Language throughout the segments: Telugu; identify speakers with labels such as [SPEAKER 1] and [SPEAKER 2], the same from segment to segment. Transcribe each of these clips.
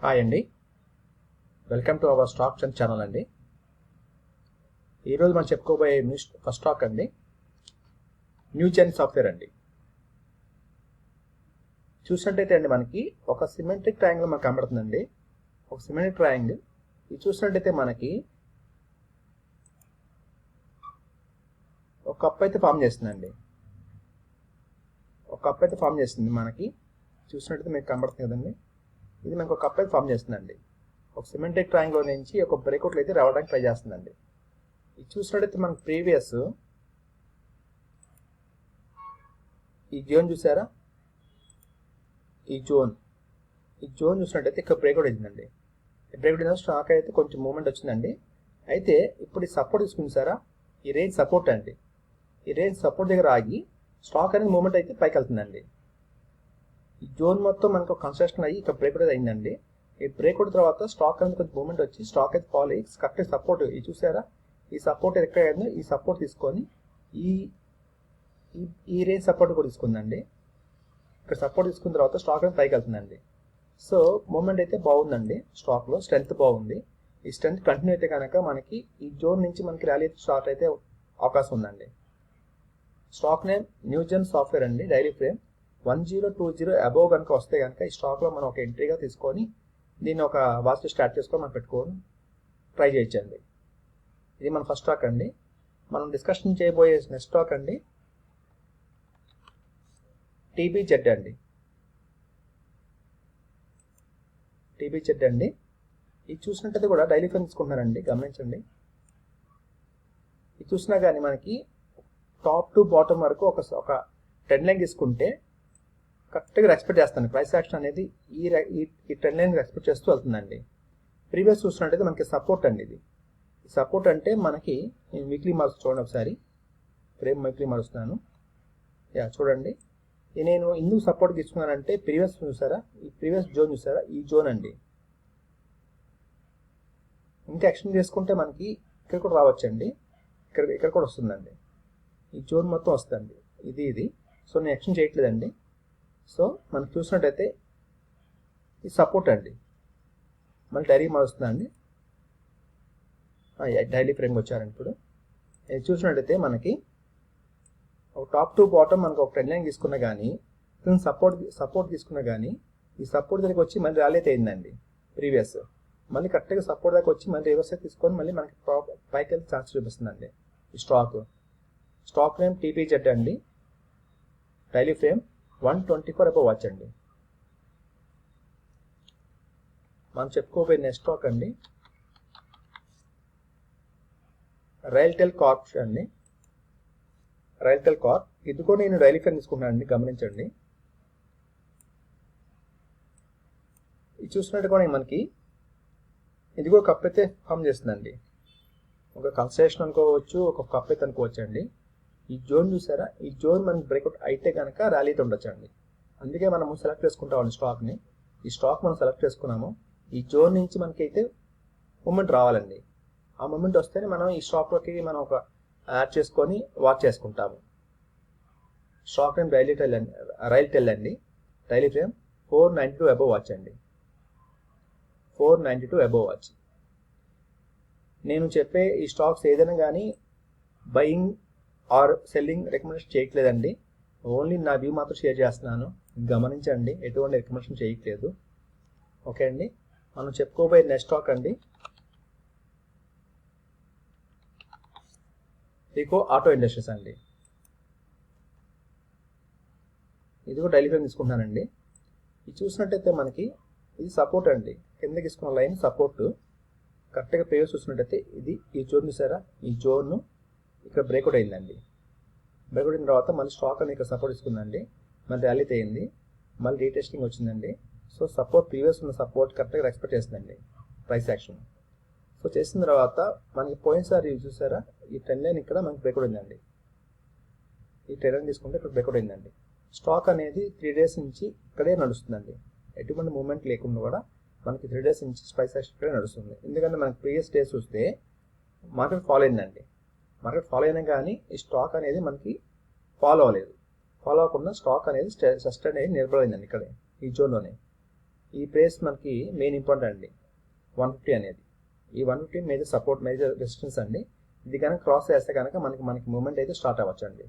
[SPEAKER 1] హాయ్ అండి, welcome to our stock trend channel అండి. ఈరోజు మనం చెప్పుకోబోయే ఫస్ట్ స్టాక్ అండి న్యూజెన్ సాఫ్ట్వేర్ అండి. చూసినట్టయితే అండి మనకి ఒక సిమెట్రిక్ ట్రయాంగిల్ మనకు కనబడుతుందండి. ఒక సిమెట్రిక్ ట్రయాంగిల్ ఇది చూసినట్టయితే మనకి ఒక కప్ అయితే ఫామ్ చేస్తుందండి. ఒక కప్ అయితే ఫామ్ చేస్తుంది మనకి. చూసినట్టయితే మీకు కనబడుతుంది కదండి, ఇది మనకు ఒక కప్ అయితే ఫామ్ చేస్తుందండి. ఒక సిమెట్రిక్ ట్రయాంగిల్ నుంచి ఒక బ్రేక్అవుట్లు అయితే రావడానికి ట్రై చేస్తుందండి. ఇది చూసినట్టయితే మనకు ప్రీవియస్ ఈ జోన్ చూసారా, ఈ జోన్ చూసినట్టయితే ఇక్కడ బ్రేక్అవుట్ అయిందండి. బ్రేక్అవుట్ అయిన స్టాక్ అయితే కొంచెం మూవ్మెంట్ వచ్చిందండి. అయితే ఇప్పుడు ఈ సపోర్ట్ తీసుకుంటారా, ఈ రేంజ్ సపోర్ట్ అండి. ఈ రేంజ్ సపోర్ట్ దగ్గర ఆగి స్టాక్ అనేది మూవ్మెంట్ అయితే పైకి వెళ్తుందండి. ఈ జోన్ మొత్తం మనకు కన్స్ట్రక్షన్ అయ్యి ఇక్కడ బ్రేక్అవుట్ అయిందండి. ఈ బ్రేక్అవుట్ తర్వాత స్టాక్ అనేది కొంచెం మూవ్మెంట్ వచ్చి స్టాక్ అయితే ఫాలో అయ్యి కరెక్ట్ సపోర్ట్ ఇది చూసారా, ఈ సపోర్ట్ ఎక్కడ అయిందో ఈ సపోర్ట్ తీసుకొని ఈ రేంజ్ సపోర్ట్ కూడా తీసుకుందండి. ఇక్కడ సపోర్ట్ తీసుకున్న తర్వాత స్టాక్ అనేది పైకి వెళ్తుందండి. సో మూవ్మెంట్ అయితే బాగుందండి, స్టాక్లో స్ట్రెంత్ బాగుంది. ఈ స్ట్రెంత్ కంటిన్యూ అయితే కనుక మనకి ఈ జోన్ నుంచి మనకి ర్యాలీ స్టార్ట్ అయితే అవకాశం ఉందండి. స్టాక్ నేమ్ న్యూజెన్ సాఫ్ట్వేర్ అండి. డైలీ ఫ్రేమ్ 1020 అబోవ్ కనుక వస్తే కనుక ఈ స్టాక్లో మనం ఒక ఎంట్రీగా తీసుకొని దీన్ని ఒక వాచ్ స్టార్ట్ చేసుకొని మనం పెట్టుకొని ట్రై చేయొచ్చండి. ఇది మన ఫస్ట్ స్టాక్ అండి. మనం డిస్కషన్ చేయబోయే నెక్స్ట్ స్టాక్ అండి టీబీజెడ్ అండి. టీబీజెడ్ అండి, ఇది చూసినట్టయితే కూడా డైలీ ఫ్రేమ్ తీసుకుంటున్నారండి, గమనించండి. ఇది చూసినా కానీ మనకి టాప్ టు బాటమ్ వరకు ఒక ట్రెండ్ లైన్ తీసుకుంటే కరెక్ట్గా రెస్పెక్ట్ చేస్తాను. ప్రైస్ యాక్షన్ అనేది ఈ ట్రెండ్ లైన్ రెస్పెక్ట్ చేస్తూ వెళ్తుందండి. ప్రీవియస్ చూసినట్టయితే మనకి సపోర్ట్ అండి. ఇది సపోర్ట్ అంటే మనకి నేను వీక్లీ మార్క్స్ చూడండి ఒకసారి, ఫ్రేమ్ వీక్లీ మారుస్తున్నాను. చూడండి, నేను ఎందుకు సపోర్ట్ తీసుకున్నానంటే ప్రీవియస్ చూసారా, ఈ ప్రీవియస్ జోన్ చూసారా, ఈ జోన్ అండి. ఇంకా ఎక్స్టెండ్ చేసుకుంటే మనకి ఇక్కడ కూడా రావచ్చండి, ఇక్కడ కూడా వస్తుందండి. ఈ జోన్ మొత్తం వస్తుంది, ఇది. సో నేను ఎక్స్టెండ్ చేయట్లేదండి. సో మనం చూసినట్టయితే ఈ సపోర్ట్ అండి. మళ్ళీ డైలీ మారుస్తుందండి, డైలీ ఫ్రేమ్కి వచ్చారండి. ఇప్పుడు ఇది చూసినట్టయితే మనకి ఒక టాప్ టు బాటమ్ మనకు ఒక ట్రెండ్ లైన్ తీసుకున్నా కానీ సపోర్ట్ తీసుకున్నా కానీ ఈ సపోర్ట్ దగ్గరికి వచ్చి మళ్ళీ ర్యాలీ అయితే అయిందండి. ప్రీవియస్ మళ్ళీ కరెక్ట్గా సపోర్ట్ దగ్గర వచ్చి మళ్ళీ రివర్స్ తీసుకొని మళ్ళీ మనకి పైకి వెళ్ళి ఛాన్స్ చూపిస్తుందండి. ఈ స్టాక్ నేమ్ టీబీజెడ్ అండి. డైలీ ఫ్రేమ్ 124 అబోవ్ వాచ్ అండి. మనం చెప్పుకోబోయే నెక్స్ట్ స్టాక్ అండి రైల్టెల్ కార్ప్ అండి. రైల్టెల్ కార్ప్ ఇది కూడా నేను డైలీ ఫ్రేమ్ తీసుకున్నాను అండి, గమనించండి. ఇది చూసినట్టు కూడా మనకి ఇది కూడా కప్ అయితే ఫామ్ చేస్తుందండి. ఒక కన్సెషన్ అనుకోవచ్చు, ఒక కప్ అయితే అనుకోవచ్చు అండి. ఈ జోన్ చూసారా, ఈ జోన్ మనకి బ్రేక్అవుట్ అయితే కనుక ర్యాలీతో ఉండొచ్చు అండి. అందుకే మనము సెలెక్ట్ చేసుకుంటామండి స్టాక్ని. ఈ స్టాక్ మనం సెలెక్ట్ చేసుకున్నాము, ఈ జోన్ నుంచి మనకి అయితే మూమెంట్ రావాలండి. ఆ మూమెంట్ వస్తేనే మనం ఈ స్టాక్లోకి మనం ఒక యాడ్ చేసుకొని వాచ్ చేసుకుంటాము. స్టాక్ నేమ్ రైల్టెల్ అండి. డైలీ ఫ్రేమ్ 492 అబోవ్ వాచ్ అండి. 492 అబోవ్ వాచ్. నేను చెప్పే ఈ స్టాక్స్ ఏదైనా కానీ బయింగ్ ఆర్ సెల్లింగ్ రికమెండేషన్ చేయట్లేదండి. ఓన్లీ నా వ్యూ మాత్రం షేర్ చేస్తున్నాను, గమనించండి. ఎటువంటి రికమెండేషన్ చేయట్లేదు. ఓకే అండి, మనం చెప్పుకోబోయే నెక్స్ట్ స్టాక్ అండి రికో ఆటో ఇండస్ట్రీస్ అండి. ఇది కూడా డైలీ ఫ్రేమ్ తీసుకుంటున్నానండి. ఇది చూసినట్టయితే మనకి ఇది సపోర్ట్ అండి. కింద తీసుకున్న లైన్ సపోర్ట్. కరెక్ట్గా ప్రీవియస్ చూసినట్టయితే ఈ జోన్ చూసారా, ఈ జోన్ ఇక్కడ బ్రేక్అవుట్ అయిందండి. బ్రేక్అవుట్ అయిన తర్వాత మళ్ళీ స్టాక్ అనేది ఇక్కడ సపోర్ట్ తీసుకుందండి, మళ్ళీ ర్యాలీ అయింది, మళ్ళీ రీటెస్టింగ్ వచ్చిందండి. సో సపోర్ట్ ప్రీవియస్ ఉన్న సపోర్ట్ కరెక్ట్గా రెస్పెక్ట్ చేస్తుందండి ప్రైస్ యాక్షన్. సో చేసిన తర్వాత మనకి పోయినసారి చూసారా, ఈ ట్రెండ్ లైన్ ఇక్కడ మనకి బ్రేక్అవుట్ అయిందండి. ఈ ట్రెండ్ లైన్ తీసుకుంటే ఇక్కడ బ్రేక్అవుట్ అయిందండి. స్టాక్ అనేది 3 డేస్ నుంచి ఇక్కడే నడుస్తుందండి. ఎటువంటి మూమెంట్ లేకుండా కూడా మనకి 3 డేస్ నుంచి ప్రైస్ యాక్షన్ ఇక్కడే నడుస్తుంది. ఎందుకంటే మనకి ప్రీవియస్ డేస్ చూస్తే మార్కెట్ ఫాలో అయిందండి. మార్కెట్ ఫాలో అయినా కానీ ఈ స్టాక్ అనేది మనకి ఫాలో అవ్వలేదు. ఫాలో అవ్వకుండా స్టాక్ అనేది సస్టైన్ అయ్యి నిలబడిందండి ఇక్కడే ఈ జోన్లోనే. ఈ ప్రైస్ మనకి మెయిన్ ఇంపార్టెంట్ అండి 150 అనేది. ఈ 150 మేజర్ సపోర్ట్, మేజర్ రెసిస్టెన్స్ అండి. ఇది కనుక క్రాస్ చేస్తే కనుక మనకి మూమెంట్ అయితే స్టార్ట్ అవ్వచ్చు అండి,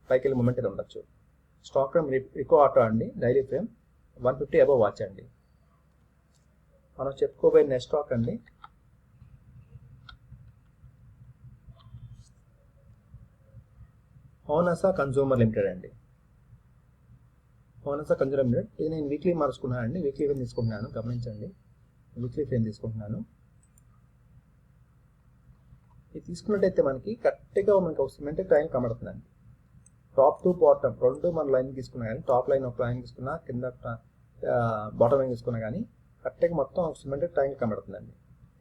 [SPEAKER 1] పైకి వెళ్ళి మూమెంట్ అయితే ఉండొచ్చు. స్టాక్ ఫ్రేమ్ రికో ఆటో అండి, డైలీ ఫ్రేమ్ 150 అబవ్ వాచ్ అండి. మనం చెప్పుకోబోయే నెక్స్ట్ స్టాక్ అండి హోనసా కన్జ్యూమర్ లిమిటెడ్ అండి. హోనసా కన్జ్యూమర్ లిమిటెడ్, ఇది నేను వీక్లీ మార్చుకున్నాను అండి, వీక్లీ ఫ్రేమ్ తీసుకుంటున్నాను, గమనించండి. వీక్లీ ఫ్రేమ్ తీసుకుంటున్నాను. ఇది తీసుకున్నట్టయితే మనకి కరెక్ట్గా మనకి ఒక సిమెంటెడ్ ట్రయాంగిల్ కనబడుతుందండి. టాప్ టు బాటమ్ రెండు మన లైన్ తీసుకున్నా కానీ, టాప్ లైన్ ఒక లైన్ తీసుకున్నా, కింద బాటమ్ లైన్ తీసుకున్నా కానీ కరెక్ట్గా మొత్తం ఒక సిమెంటెడ్ ట్రయాంగిల్ కనబడుతుందండి.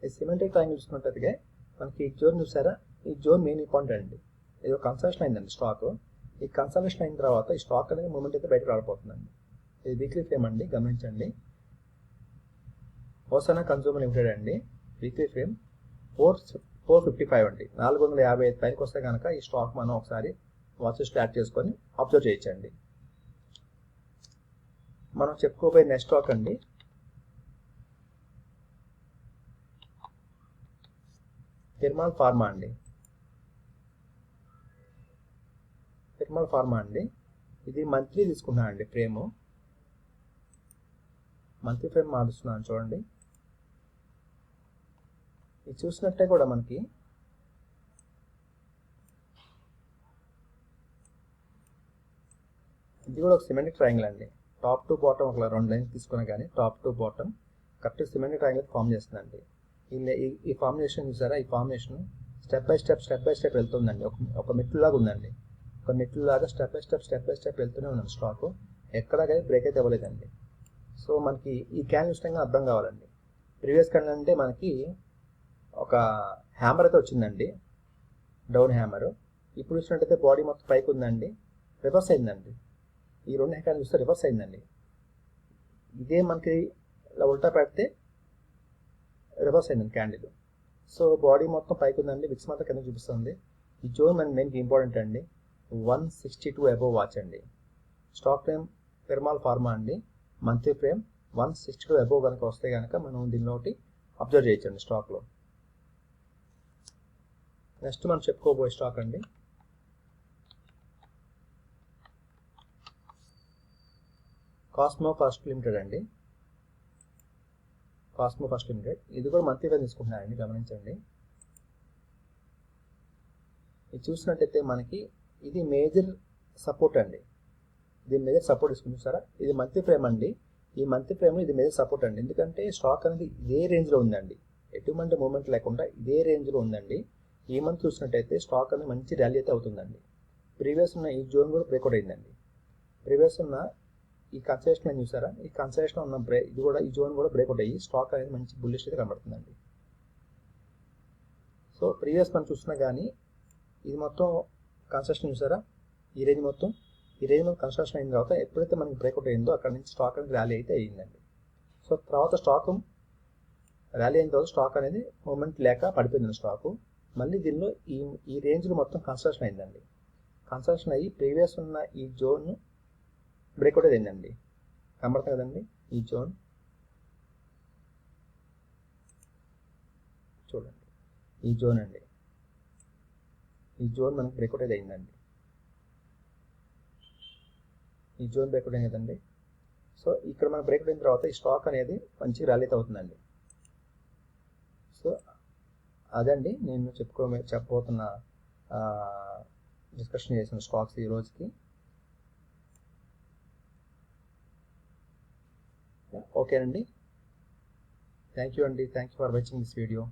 [SPEAKER 1] ఈ సిమెంటెడ్ ట్రయాంగిల్ చూసుకున్నట్టయితే మనకి ఈ జోన్ చూసారా, ఈ జోన్ మెయిన్ ఇంపార్టెంట్ అండి. ఇది ఒక కన్సల్టేషన్ అయిందండి స్టాక్. ఈ కన్సల్టేషన్ అయిన తర్వాత ఈ స్టాక్ అనేది మూమెంట్ అయితే బయటకు రాలిపోతుందండి. ఇది వీక్లీ ఫ్రేమ్ అండి, గమనించండి. హోసనా కన్జ్యూమర్ లిమిటెడ్ అండి, వీక్లీ ఫ్రేమ్ 455 అండి. 455 పైకి వస్తే కనుక ఈ స్టాక్ మనం ఒకసారి వాచ్ స్టార్ట్ చేసుకొని అబ్జర్వ్ చేయొచ్చండి. మనం చెప్పుకోబోయే నెక్స్ట్ స్టాక్ అండి పిరమల్ ఫార్మా అండి. పిరమల్ ఫార్మా అండి, ఇది మంత్లీ తీసుకున్నాను అండి ఫ్రేము. మంత్లీ ఫ్రేమ్ మారుస్తున్నాను చూడండి. ఇది చూసినట్టే కూడా మనకి ఇది కూడా ఒక సిమెంటెడ్ ట్రయాంగిల్ అండి. టాప్ టు బాటమ్ ఒక 2 లైన్స్ తీసుకున్నా కానీ top to bottom correct cemented triangle form చేస్తుందండి. ఈ ఫార్మేషన్ చూసారా, ఈ ఫార్మేషన్ స్టెప్ బై స్టెప్ వెళ్తుందండి. ఒక మెట్లులాగా ఉందండి. ఒక మెట్లులాగా స్టెప్ బై స్టెప్ వెళ్తూనే ఉన్నాం. స్టాక్ ఎక్కడాకైతే బ్రేక్ అయితే అవ్వలేదండి. సో మనకి ఈ క్యాండిల్ ఇష్టంగా అర్థం కావాలండి. ప్రీవియస్ క్యాండిల్ అంటే మనకి ఒక హ్యామర్ అయితే వచ్చిందండి, డౌన్ హ్యామర్. ఇప్పుడు చూసినట్టయితే బాడీ మొత్తం పైకి ఉందండి, రివర్స్ అయిందండి. ఈ 2 క్యాండిల్ చూస్తే రివర్స్ అయిందండి. ఇదే మనకి ఇలా ఉల్టా పెడితే రివర్స్ అయిందండి క్యాండిల్. సో బాడీ మొత్తం పైకి ఉందండి, విక్స్ మాత్రం కింద చూపిస్తుంది. ఈ జోన్ మన మెయిన్కి ఇంపార్టెంట్ అండి. 162 అబవ్ వాచ్ అండి. స్టాక్ ఫ్రేమ్ పిరమల్ ఫార్మా అండి, మంత్లీ ఫ్రేమ్ 162 అబవ్ కనుక వస్తే కనుక మనం దీనిలోటి అబ్జర్వ్ చేయొచ్చండి స్టాక్లో. నెక్స్ట్ మనం చెప్పుకోబోయే స్టాక్ అండి కాస్మో ఫస్ట్ లిమిటెడ్ అండి. కాస్మో ఫస్ట్ లిమిటెడ్, ఇది కూడా మంత్లీ ఫ్రేమ్ తీసుకుంటున్నారండి, గమనించండి. ఇది చూసినట్టయితే మనకి ఇది మేజర్ సపోర్ట్ అండి. ఇది మేజర్ సపోర్ట్ తీసుకుని చూసారా, ఇది మంత్లీ ఫ్రేమ్ అండి. ఈ మంత్లీ ఫ్రేమ్ ఇది మేజర్ సపోర్ట్ అండి. ఎందుకంటే స్టాక్ అనేది ఇదే రేంజ్లో ఉందండి, ఎటువంటి మూమెంట్ లేకుండా ఇదే రేంజ్లో ఉందండి. ఈ మంత్ చూసినట్టయితే స్టాక్ అనేది మంచి ర్యాలీ అయితే అవుతుందండి. ప్రీవియస్ ఉన్న ఈ జోన్ కూడా బ్రేక్అవుట్ అయిందండి. ప్రీవియస్ ఉన్న ఈ కన్సెషన్ అని చూసారా, ఈ కన్సెషన్ ఉన్న ఇది కూడా ఈ జోన్ కూడా బ్రేక్అవుట్ అయ్యి స్టాక్ అనేది మంచి బుల్లిష్ అయితే కనబడుతుందండి. సో ప్రీవియస్ మనం చూసినా కానీ ఇది మొత్తం కన్సెషన్ చూసారా, ఈ రేంజ్ మొత్తం కన్స్ట్రక్షన్ అయిన తర్వాత ఎప్పుడైతే మనకి బ్రేక్అవుట్ అయిందో అక్కడ నుంచి స్టాక్ అనేది ర్యాలీ అయితే అయ్యిందండి. సో తర్వాత స్టాక్ ర్యాలీ అయిన తర్వాత స్టాక్ అనేది మూమెంట్ లేక పడిపోయింది స్టాకు. మళ్ళీ దీనిలో ఈ రేంజ్లో మొత్తం కన్స్ట్రక్షన్ అయిందండి. కన్స్ట్రక్షన్ అయ్యి ప్రీవియస్ ఉన్న ఈ జోన్ బ్రేక్అవుట్ అయిందండి, కనబడుతుంది కదండి. ఈ జోన్ చూడండి, ఈ జోన్ అండి, ఈ జోన్ మనకి బ్రేక్అవుట్ అయితే అయిందండి. ఈ జోన్ బ్రేక్అవుట్ అయింది కదండి. సో ఇక్కడ మనకు బ్రేక్అవుట్ అయిన తర్వాత ఈ స్టాక్ అనేది మంచి ర్యాలీ అయితే అవుతుందండి. సో అదండి నేను చెప్పబోతున్న డిస్కషన్ చేసిన స్టాక్స్ ఈ రోజుకి. ఓకేనండి, థ్యాంక్ యూ అండి, thank you for watching this video.